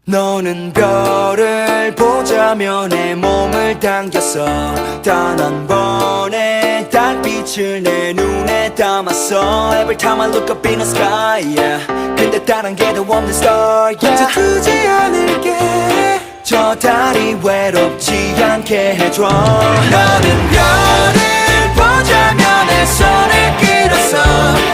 너는 별을 보자며 내 몸을 당겼어. 단 한 번의 달빛을 내 눈에 담았어. Every time I look up in the sky, yeah. 근데 다른 게 더 없는 star, yeah. 두지 않을게. 저 달이 외롭지 않게 해줘. 너는 별을 보자며 내 손을 끌었어.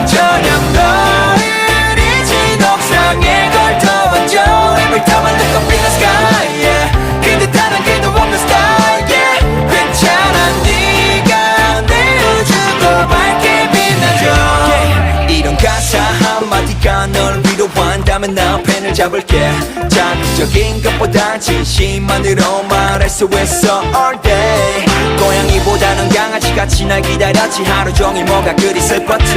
저녁 너를 잊은 옥상에 걸터왔죠. Every time I look up in the sky, yeah. 근데 다른 게 더 없는 star, yeah. 괜찮아 네가 내 우주도 밝게 빛나줘, yeah. 이런 가사 한마디가 널 위로한다면 나 펜을 잡을게. 자극적인 것보다 진심만으로 말할 수 있어 all day. 고양이보다는 강아지같이 날 기다렸지. 하루 종일 뭐가 그리 슬펐지.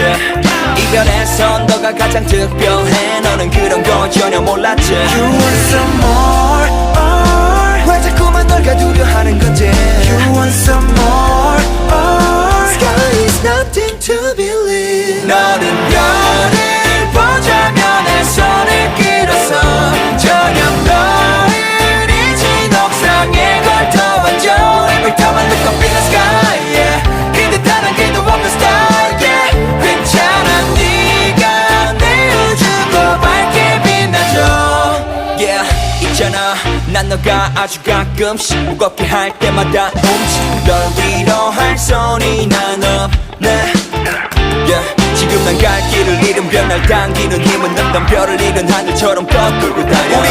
이별에선 너가 가장 특별해. 너는 그런 거 전혀 몰랐지. You want some more, or 왜 자꾸만 널 가두려 하는 건지. You want some more, or sky is nothing to believe. 너는 별을 보자며 내 손을 끌었어. 저녁 너를 잊은 옥상에 걸터왔죠. Every time I look up in the sky, yeah. 근데 다른 게 더 없는 star, yeah. 괜찮아 네가 내 우주도 밝게 빛나줘, yeah. 있잖아 난 너가 아주 가끔씩 무겁게 할 때마다 널 위로할 손이 난 없네, yeah. 지금 난 갈 길을 잃은 별 날 당기는 힘은 없던 별을 잃은 하늘처럼 꺾고 다녀. 우리